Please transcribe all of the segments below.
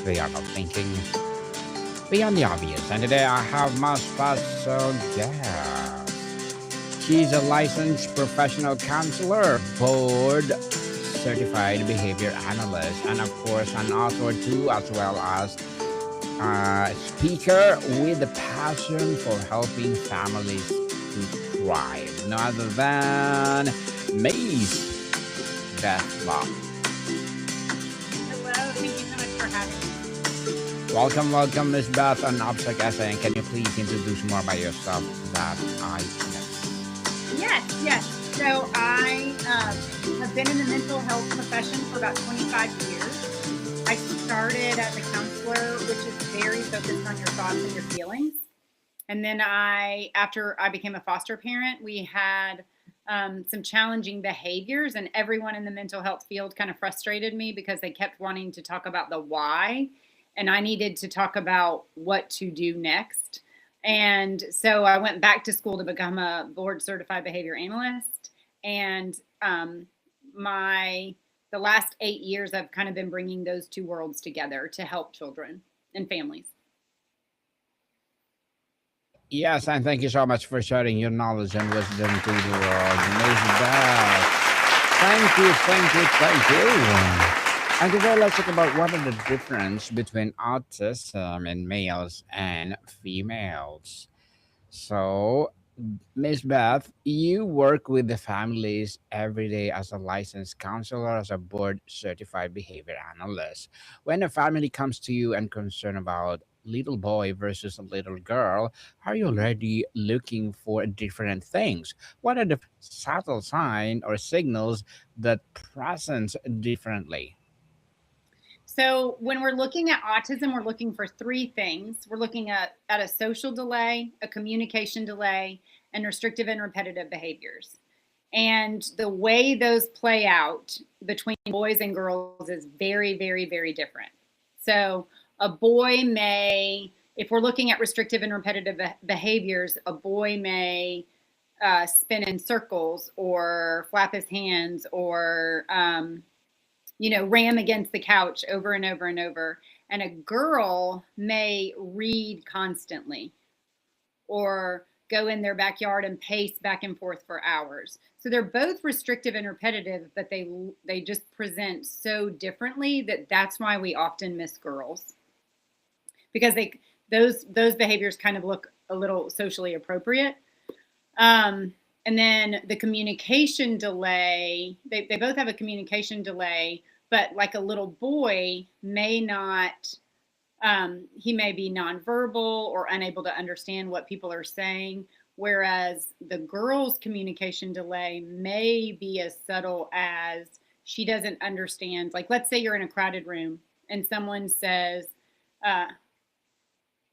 beyond our thinking, beyond the obvious. And today I have my special guest. She's a licensed professional counselor, board certified behavior analyst, and of course, an author too, as well as a speaker with a passion for helping families to thrive. No other than Mace Beth Long. Hello, thank you so much for having Welcome, Miss Beth on Obstac Essay. And can you please introduce more by yourself that I missed? me. Yes. So I have been in the mental health profession for about 25 years. I started as a counselor, which is very focused on your thoughts and your feelings. And then after I became a foster parent, we had some challenging behaviors, and everyone in the mental health field kind of frustrated me because they kept wanting to talk about the why, and I needed to talk about what to do next. And so I went back to school to become a board certified behavior analyst. And the last 8 years, I've kind of been bringing those two worlds together to help children and families. Yes, and thank you so much for sharing your knowledge and wisdom to the world. Miss Beth. Thank you. And today let's talk about what are the difference between autism in males and females. So, Miss Beth, you work with the families every day as a licensed counselor, as a board certified behavior analyst. When a family comes to you and concerned about little boy versus a little girl, are you already looking for different things? What are the subtle signs or signals that present differently? So when we're looking at autism, we're looking for three things. We're looking at a social delay, a communication delay, and restrictive and repetitive behaviors. And the way those play out between boys and girls is very, very, very different. So a boy may, if we're looking at restrictive and repetitive behaviors, a boy may spin in circles or flap his hands or ram against the couch over and over and over. And a girl may read constantly or go in their backyard and pace back and forth for hours. So they're both restrictive and repetitive, but they just present so differently that's why we often miss girls, because those behaviors kind of look a little socially appropriate. And then the communication delay, they both have a communication delay, but like a little boy may not, he may be nonverbal or unable to understand what people are saying, whereas the girl's communication delay may be as subtle as she doesn't understand. Like, let's say you're in a crowded room and someone says,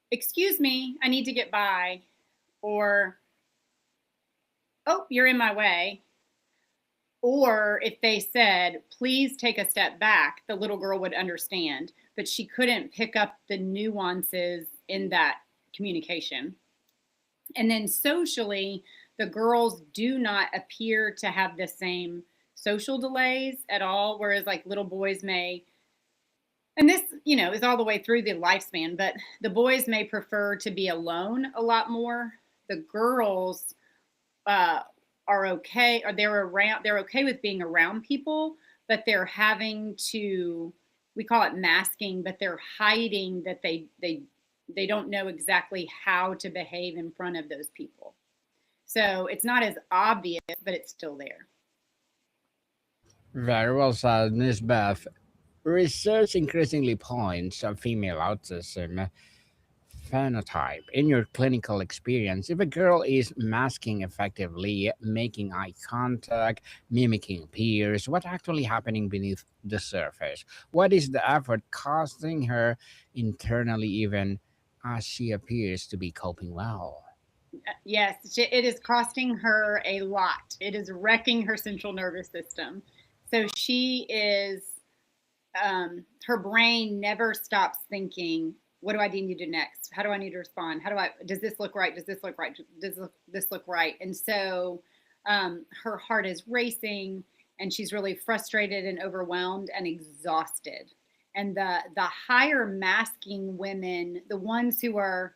excuse me, I need to get by, or oh, you're in my way. Or if they said, please take a step back, the little girl would understand, but she couldn't pick up the nuances in that communication. And then socially, the girls do not appear to have the same social delays at all, whereas like little boys may, and this, is all the way through the lifespan, but the boys may prefer to be alone a lot more. The girls, are okay, or they're okay with being around people, but they're having to, we call it masking, but they're hiding that they don't know exactly how to behave in front of those people. So it's not as obvious, but it's still there. Very well said, Miss Beth. Research increasingly points at female autism phenotype. In your clinical experience, if a girl is masking effectively, making eye contact, mimicking peers, what's actually happening beneath the surface? What is the effort costing her internally, even as she appears to be coping well? Yes, it is costing her a lot. It is wrecking her central nervous system. So she is, her brain never stops thinking, what do I need to do next? How do I need to respond? Does this look right? Does this look right? Does this look right? And so her heart is racing and she's really frustrated and overwhelmed and exhausted. And the higher masking women, the ones who are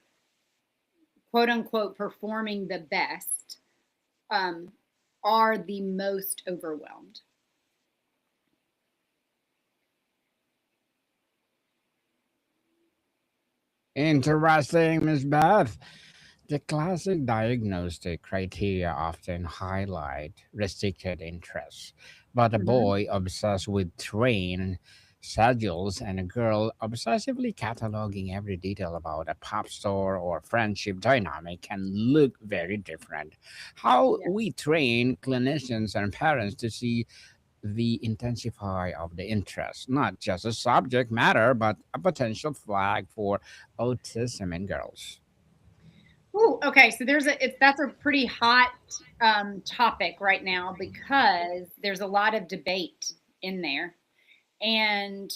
quote unquote performing the best, um, are the most overwhelmed. Interesting, Miss Beth. The classic diagnostic criteria often highlight restricted interests, but a Mm-hmm. boy obsessed with train schedules and a girl obsessively cataloging every detail about a pop store or friendship dynamic can look very different. How Yeah. we train clinicians and parents to see the intensify of the interest, not just a subject matter, but a potential flag for autism in girls. Ooh, okay. So that's a pretty hot topic right now because there's a lot of debate in there, and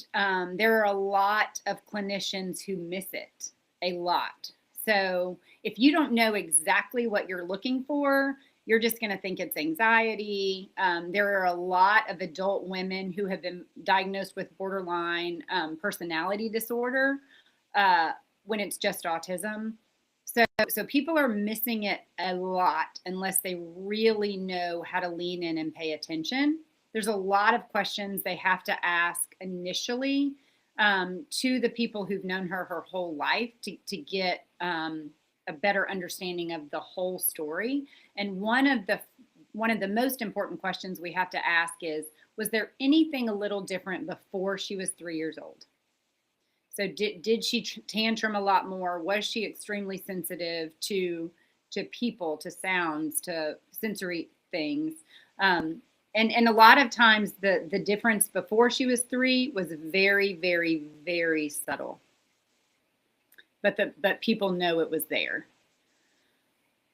there are a lot of clinicians who miss it a lot. So if you don't know exactly what you're looking for, you're just going to think it's anxiety. There are a lot of adult women who have been diagnosed with borderline personality disorder uh, when it's just autism. So people are missing it a lot unless they really know how to lean in and pay attention. There's a lot of questions they have to ask initially to the people who've known her whole life to get a better understanding of the whole story. And one of the most important questions we have to ask is, was there anything a little different before she was 3 years old? So did she tantrum a lot more? Was she extremely sensitive to people, to sounds, to sensory things? And a lot of times the difference before she was 3 was very, very, very subtle, but people know it was there.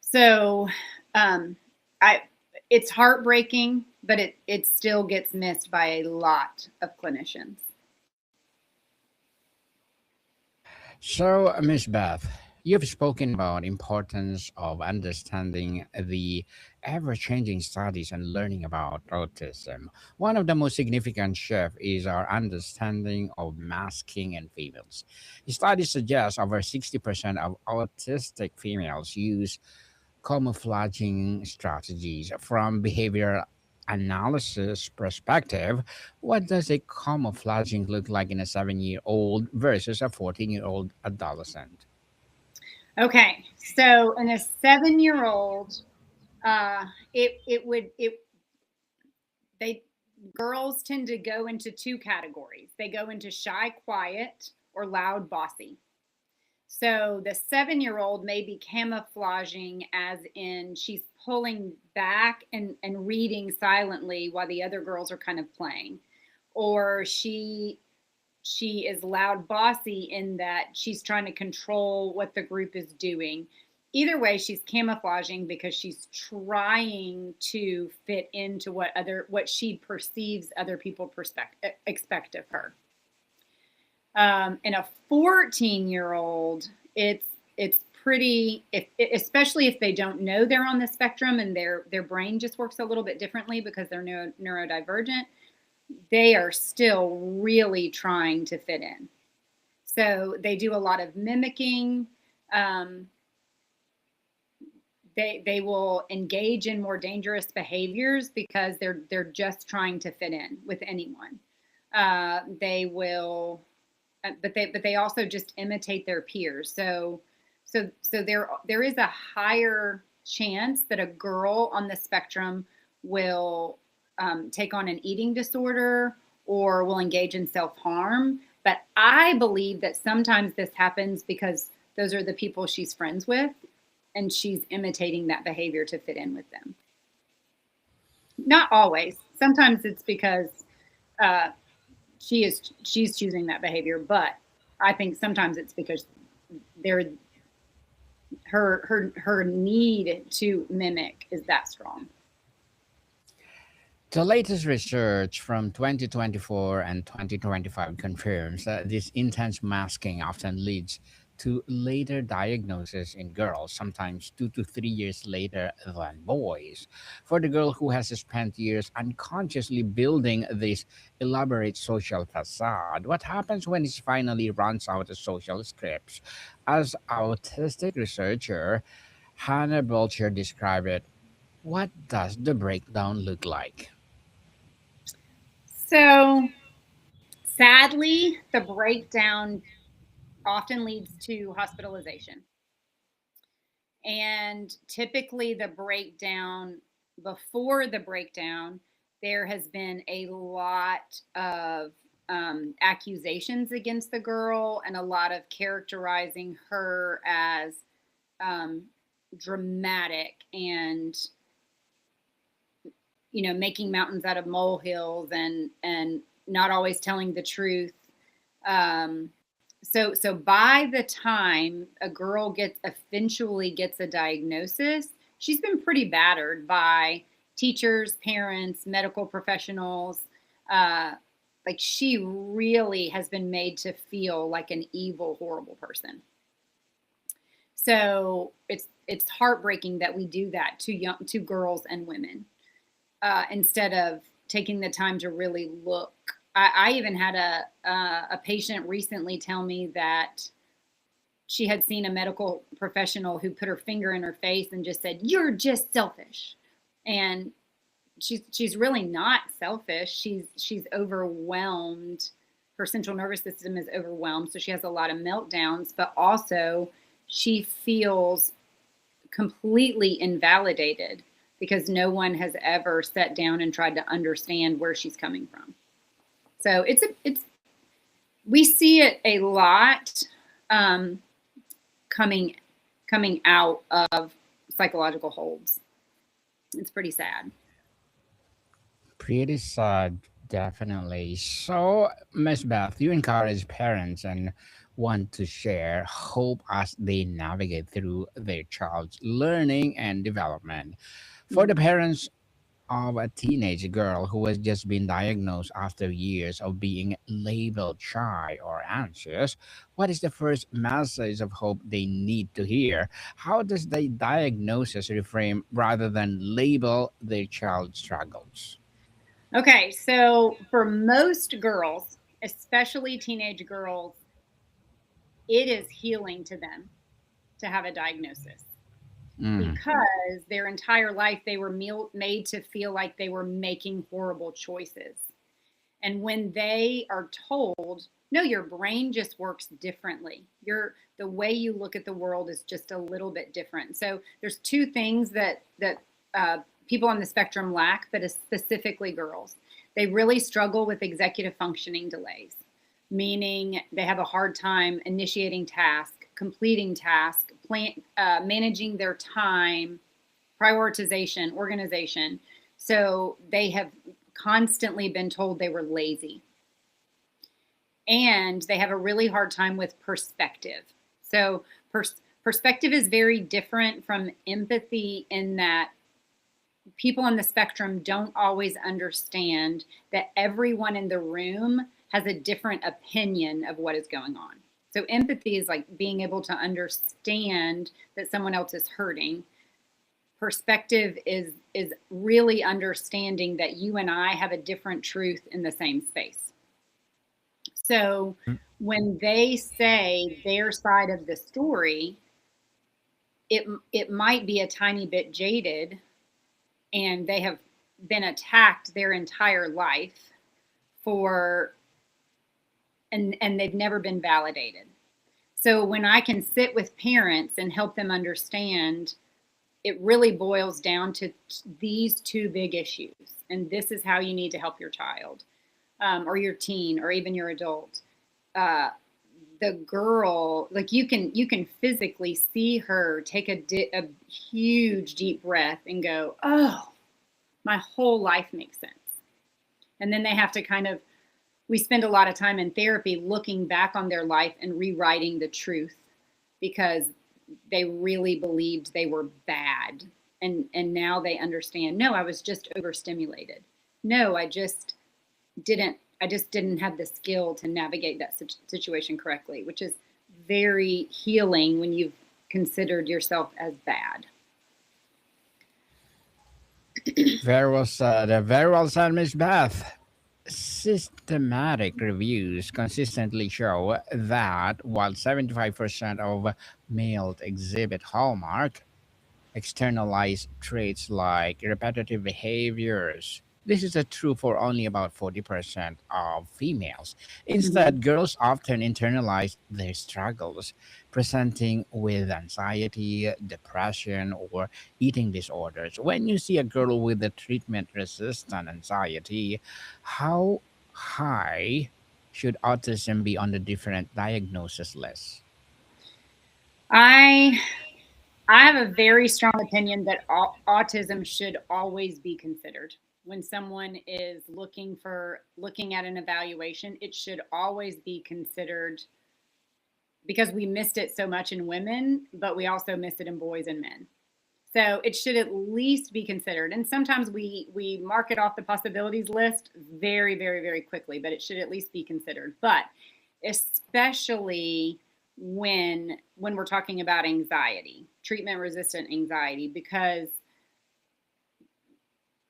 So um, I it's heartbreaking, but it still gets missed by a lot of clinicians. So, Miss Beth, you've spoken about importance of understanding the ever-changing studies and learning about autism. One of the most significant shifts is our understanding of masking in females. Studies suggest over 60% of autistic females use camouflaging strategies. From behavioral analysis perspective, what does a camouflaging look like in a 7-year-old versus a 14-year-old adolescent? Okay, so in a 7-year old, it would it they girls tend to go into two categories. They go into shy, quiet, or loud, bossy. So the 7-year old may be camouflaging, as in she's pulling back and reading silently while the other girls are kind of playing, or she is loud, bossy in that she's trying to control what the group is doing. Either way, she's camouflaging because she's trying to fit into what she perceives other people expect of her. In a 14-year-old, it's pretty, especially if they don't know they're on the spectrum and their brain just works a little bit differently because they're neurodivergent. They are still really trying to fit in. So they do a lot of mimicking. Um, they will engage in more dangerous behaviors because they're just trying to fit in with anyone. They will, but they also just imitate their peers. So there is a higher chance that a girl on the spectrum will take on an eating disorder or will engage in self harm. But I believe that sometimes this happens because those are the people she's friends with, and she's imitating that behavior to fit in with them. Not always. Sometimes it's because uh, she's choosing that behavior, but I think sometimes it's because they're her need to mimic is that strong. The latest research from 2024 and 2025 confirms that this intense masking often leads to later diagnosis in girls, sometimes 2 to 3 years later than boys. For the girl who has spent years unconsciously building this elaborate social facade, what happens when she finally runs out of social scripts? As autistic researcher Hannah Belcher described it, what does the breakdown look like? So, sadly, the breakdown often leads to hospitalization. And typically, the breakdown, before the breakdown, there has been a lot of accusations against the girl and a lot of characterizing her as um, dramatic and making mountains out of molehills and not always telling the truth. So by the time a girl eventually gets a diagnosis, she's been pretty battered by teachers, parents, medical professionals. uh, like, she really has been made to feel like an evil, horrible person. So it's heartbreaking that we do that to girls and women, instead of taking the time to really look. I even had a patient recently tell me that she had seen a medical professional who put her finger in her face and just said, "You're just selfish," and she's really not selfish. She's overwhelmed. Her central nervous system is overwhelmed, so she has a lot of meltdowns. But also, she feels completely invalidated because no one has ever sat down and tried to understand where she's coming from. So it's we see it a lot, um, coming coming out of psychological holds. It's pretty sad. Pretty sad, definitely. So, Miss Beth, you encourage parents and want to share hope as they navigate through their child's learning and development. For the Mhm. parents of a teenage girl who has just been diagnosed after years of being labeled shy or anxious, what is the first message of hope they need to hear? How does the diagnosis reframe rather than label their child's struggles? Okay, so for most girls, especially teenage girls, it is healing to them to have a diagnosis, Mm, because their entire life they were made to feel like they were making horrible choices. And when they are told, no, your brain just works differently. The way you look at the world is just a little bit different. So there's two things that people on the spectrum lack, but specifically girls. They really struggle with executive functioning delays, meaning they have a hard time initiating tasks, completing tasks, managing their time, prioritization, organization. So they have constantly been told they were lazy. And they have a really hard time with perspective. So perspective is very different from empathy, in that people on the spectrum don't always understand that everyone in the room has a different opinion of what is going on. So empathy is like being able to understand that someone else is hurting. Perspective is really understanding that you and I have a different truth in the same space. So when they say their side of the story, it might be a tiny bit jaded, and they have been attacked their entire life for and they've never been validated. So when I can sit with parents and help them understand, it really boils down to these two big issues, and this is how you need to help your child, or your teen, or even your adult. uh, the girl, like, you can physically see her take a huge deep breath and go, oh, my whole life makes sense. And then they have to kind of, we spend a lot of time in therapy looking back on their life and rewriting the truth, because they really believed they were bad, and now they understand, no, I was just overstimulated. No, I just didn't have the skill to navigate that situation correctly, which is very healing when you've considered yourself as bad. Very well said. Very well said, Miss Beth. Systematic reviews consistently show that while 75% of males exhibit hallmark externalize traits like repetitive behaviors. This is a true for only about 40% of females. Mhm. Instead, girls often internalize their struggles, presenting with anxiety, depression, or eating disorders. When you see a girl with a treatment resistant anxiety, how high should autism be on the different diagnosis list? I I have a very strong opinion that autism should always be considered. When someone is looking at an evaluation, it should always be considered because we missed it so much in women, but we also miss it in boys and men. So it should at least be considered. And sometimes we mark it off the possibilities list very, very, very quickly, but it should at least be considered. But especially when we're talking about anxiety, treatment resistant anxiety, because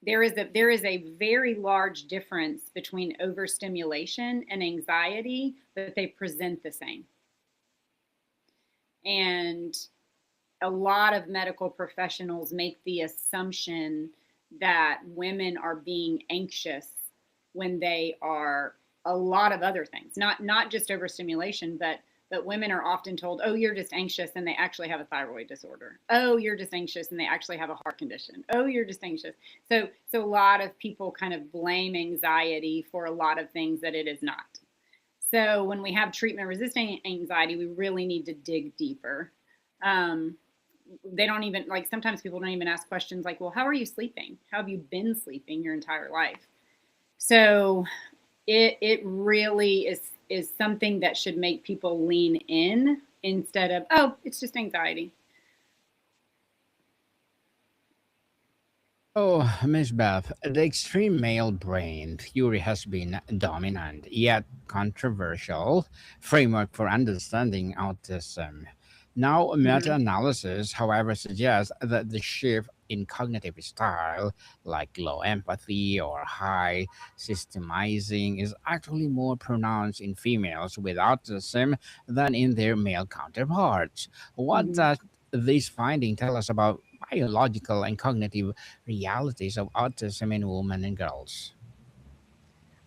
there is a very large difference between overstimulation and anxiety, but they present the same. And a lot of medical professionals make the assumption that women are being anxious when they are a lot of other things, not just overstimulation, but women are often told, oh, you're just anxious, and they actually have a thyroid disorder. Oh, you're just anxious, and they actually have a heart condition. Oh, you're just anxious. So a lot of people kind of blame anxiety for a lot of things that it is not. So when we have treatment resistant anxiety, we really need to dig deeper. um, they don't even, like, sometimes people don't even ask questions like, well, how are you sleeping? How have you been sleeping your entire life? So it really is something that should make people lean in instead of, oh, it's just anxiety. Oh, Miss Beth, the extreme male brain theory has been dominant yet controversial framework for understanding autism. Now, meta Hmm. analysis, however, suggests that the shift in cognitive style, like low empathy or high systemizing, is actually more pronounced in females with autism than in their male counterparts. What Hmm. does this finding tell us about biological and cognitive realities of autism in women and girls?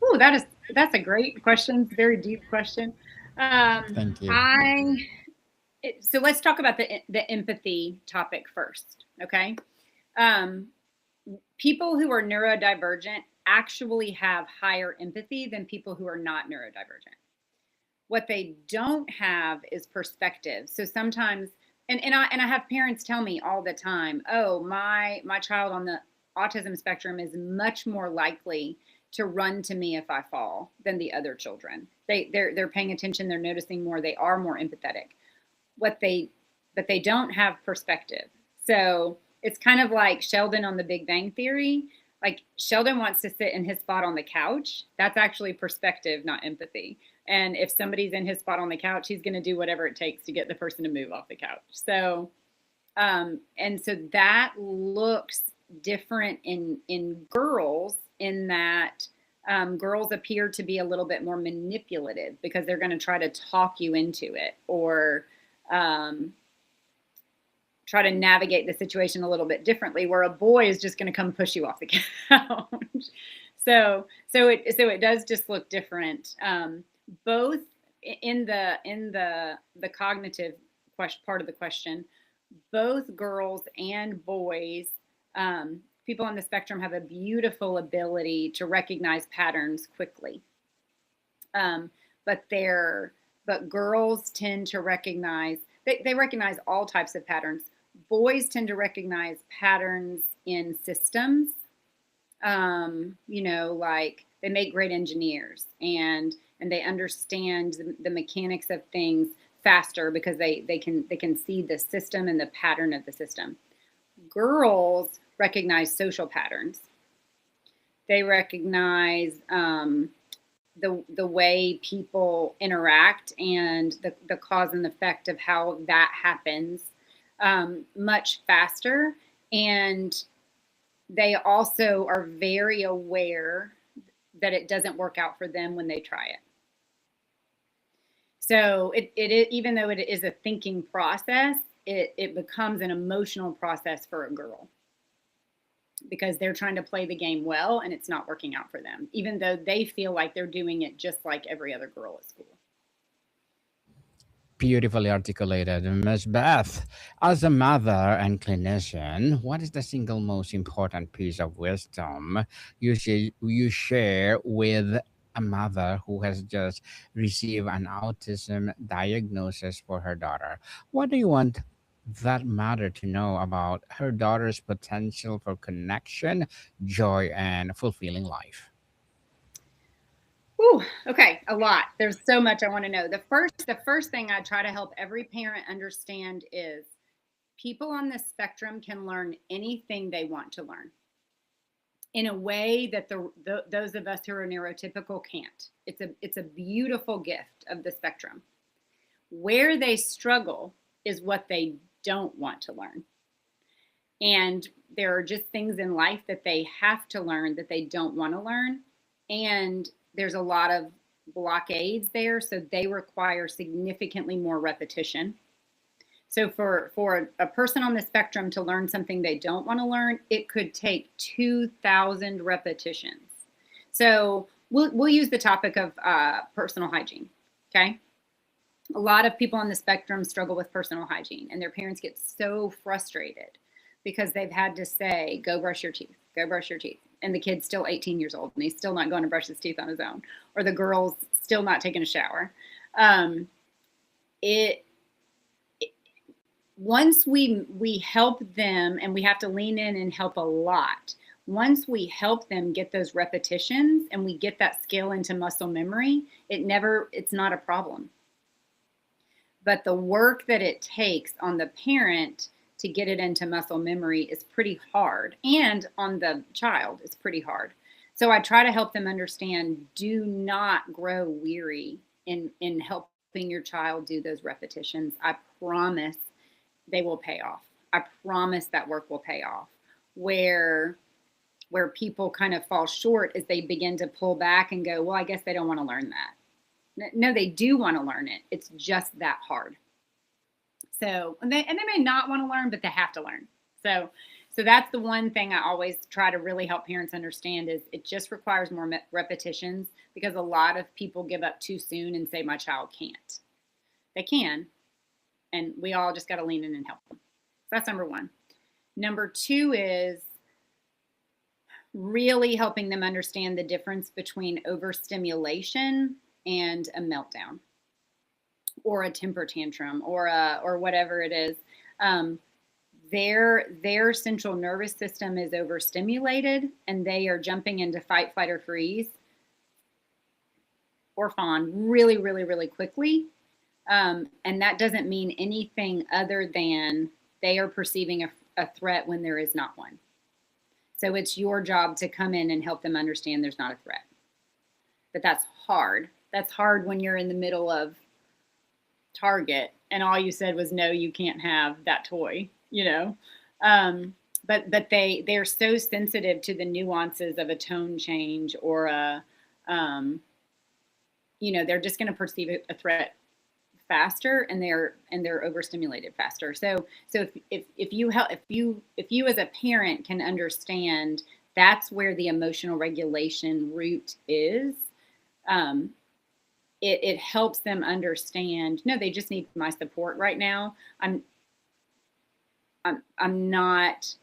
Oh, that's a great question. It's a very deep question. Thank you. I so let's talk about the empathy topic first. Okay. Um, People who are neurodivergent actually have higher empathy than people who are not neurodivergent. What they don't have is perspective. So sometimes, and I have parents tell me all the time, oh, my child on the autism spectrum is much more likely to run to me if I fall than the other children. They're paying attention, they're noticing more, they are more empathetic. What they But they don't have perspective. So it's kind of like Sheldon on the Big Bang Theory. Like, Sheldon wants to sit in his spot on the couch. That's actually perspective, not empathy. And if somebody's in his spot on the couch, he's going to do whatever it takes to get the person to move off the couch. So that looks different in girls, in that girls appear to be a little bit more manipulative because they're going to try to talk you into it, or um, try to navigate the situation a little bit differently, where a boy is just going to come push you off the couch. So it does just look different. Both in the cognitive part of the question, both girls and boys, people on the spectrum have a beautiful ability to recognize patterns quickly. Um, but they're but girls tend to recognize, they recognize all types of patterns. Boys tend to recognize patterns in systems. Like, they make great engineers, and they understand the mechanics of things faster because they can see the system and the pattern of the system. Girls recognize social patterns. They recognize the way people interact and the cause and effect of how that happens much faster. And they also are very aware that it doesn't work out for them when they try it. So even though it is a thinking process, it becomes an emotional process for a girl because they're trying to play the game well and it's not working out for them, even though they feel like they're doing it just like every other girl at school. Beautifully articulated, Ms. Beth. As a mother and clinician, what is the single most important piece of wisdom you share with a mother who has just received an autism diagnosis for her daughter? What do you want that mother to know about her daughter's potential for connection, joy, and fulfilling life? Ooh, okay, a lot. There's so much I want to know. The first thing I try to help every parent understand is people on the spectrum can learn anything they want to learn in a way that those of us who are neurotypical can't. It's a beautiful gift of the spectrum. Where they struggle is what they don't want to learn. And there are just things in life that they have to learn that they don't want to learn. And there's a lot of blockades there. So they require significantly more repetition. So for a person on the spectrum to learn something they don't want to learn, it could take 2,000 repetitions. So we'll use the topic of personal hygiene. Okay. A lot of people on the spectrum struggle with personal hygiene, and their parents get so frustrated because they've had to say, go brush your teeth, go brush your teeth. And the kid's still 18 years old and he's still not going to brush his teeth on his own, or the girl's still not taking a shower. It Once we help them, and we have to lean in and help a lot. Once we help them get those repetitions and we get that skill into muscle memory, it's not a problem. But the work that it takes on the parent to get it into muscle memory is pretty hard, and on the child is pretty hard. So I try to help them understand, do not grow weary in helping your child do those repetitions. I promise they will pay off. I promise that work will pay off. Where people kind of fall short is they begin to pull back and go, well, I guess they don't want to learn that. No, they do want to learn it. It's just that hard. So, and they may not want to learn, but they have to learn. So that's the one thing I always try to really help parents understand is it just requires more repetitions, because a lot of people give up too soon and say, my child can't. They can. And we all just got to lean in and help them. So that's number one. Number two is really helping them understand the difference between overstimulation and a meltdown or a temper tantrum or whatever it is. Their central nervous system is overstimulated and they are jumping into fight, flight, or freeze or fawn really, really, really quickly. And that doesn't mean anything other than they are perceiving a threat when there is not one. So it's your job to come in and help them understand there's not a threat. But that's hard. That's hard when you're in the middle of Target and all you said was, no, you can't have that toy, but they're so sensitive to the nuances of a tone change or they're just going to perceive a threat faster, and they're overstimulated faster. So if you as a parent can understand that's where the emotional regulation root is, it helps them understand, no, they just need my support right now. I'm not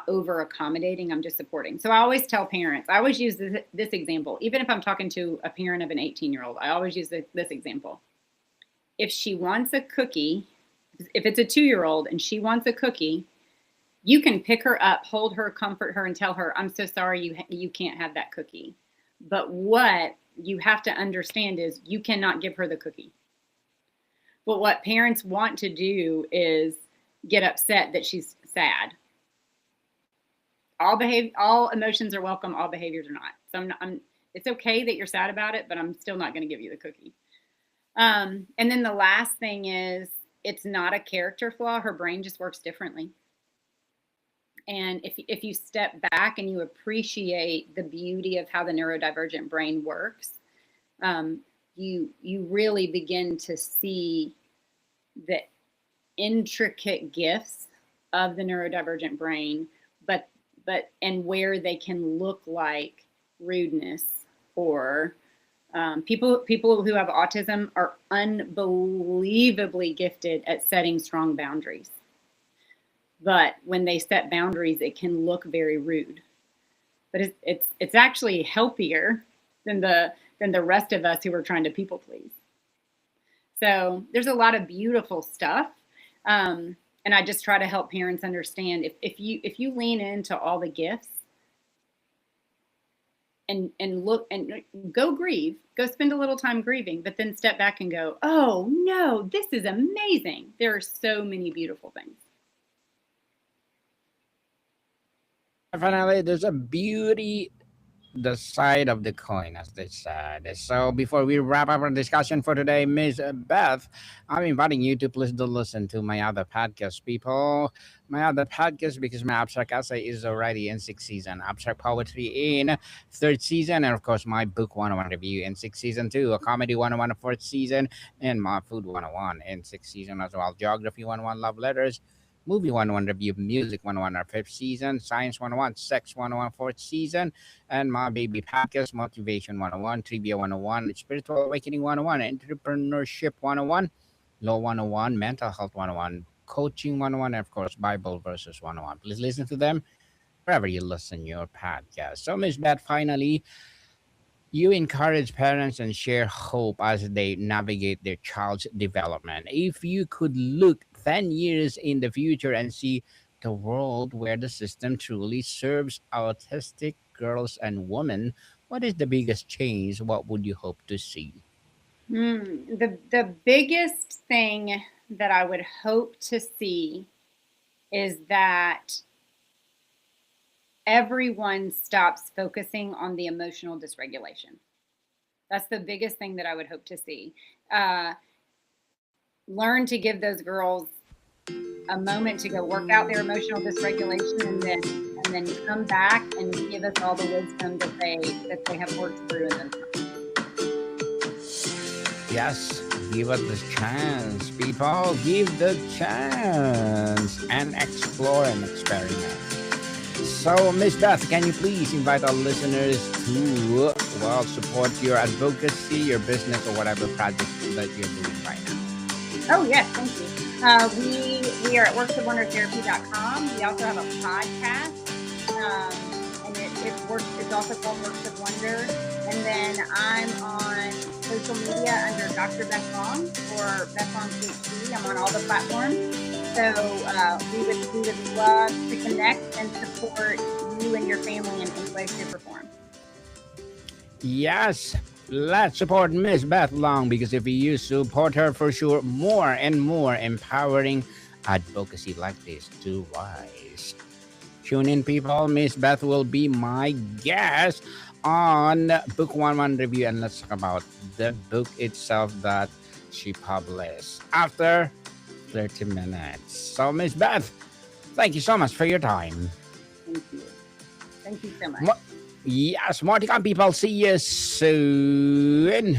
over accommodating. I'm just supporting. So I always tell parents, I always use this example, even if I'm talking to a parent of an 18-year-old, I always use this example. If she wants a cookie, if it's a 2-year-old and she wants a cookie, you can pick her up, hold her, comfort her, and tell her, I'm so sorry you can't have that cookie. But what you have to understand is you cannot give her the cookie. But what parents want to do is get upset that she's sad. All emotions are welcome, all behaviors are not. So It's okay that you're sad about it, but I'm still not going to give you the cookie. And then the last thing is it's not a character flaw. Her brain just works differently. And if you step back and you appreciate the beauty of how the neurodivergent brain works, you really begin to see the intricate gifts of the neurodivergent brain, but and where they can look like rudeness or people who have autism are unbelievably gifted at setting strong boundaries. But when they set boundaries, it can look very rude. But it's actually healthier than the rest of us who are trying to people please. So there's a lot of beautiful stuff. And I just try to help parents understand if you lean into all the gifts and look and go grieve, go spend a little time grieving, but then step back and go, oh no, this is amazing. There are so many beautiful things. Definitely, there's a beauty the side of the coin, as they said. So before we wrap up our discussion for today, Miss Beth, I'm inviting you to please do listen to my other podcast, people. My other podcast, because my abstract essay is already in sixth season, abstract poetry in third season, and of course my book 101 review in sixth season too, a comedy 101 in fourth season, and my food 101 in sixth season as well, geography 101, love letters, movie 101 review, music 101 our fifth season, science 101, sex 101 fourth season, and my baby podcast, Motivation 101, Trivia 101, Spiritual Awakening 101, Entrepreneurship 101, Law 101, Mental Health 101, Coaching 101, and of course, Bible Verses 101. Please listen to them wherever you listen your podcast. So, Miss Beth, finally, you encourage parents and share hope as they navigate their child's development. If you could look 10 years in the future and see the world where the system truly serves autistic girls and women, what is the biggest change? What would you hope to see? The biggest thing that I would hope to see is that everyone stops focusing on the emotional dysregulation. That's the biggest thing that I would hope to see. Learn to give those girls a moment to go work out their emotional dysregulation, and then come back and give us all the wisdom that they have worked through in those times. Yes, give it the chance, people. Give the chance and explore and experiment. So, Miss Beth, can you please invite our listeners to, well, support your advocacy, your business, or whatever project that you're doing right now? Oh, yes, thank you. We are at worksofwondertherapy.com. We also have a podcast, and it's also called Works of Wonder. And then I'm on social media under Dr. Beth Long or Beth Long PhD. I'm on all the platforms. So we would love to connect and support you and your family in any way, shape, or form. Yes, let's support Miss Beth Long, because if you support her, for sure, more and more empowering advocacy like this to rise. Tune in, people. Miss Beth will be my guest on Book 101 Review, and let's talk about the book itself that she published after 30 minutes. So, Miss Beth, thank you so much for your time. Thank you. Thank you so much. Yes, more to come, people. See you soon.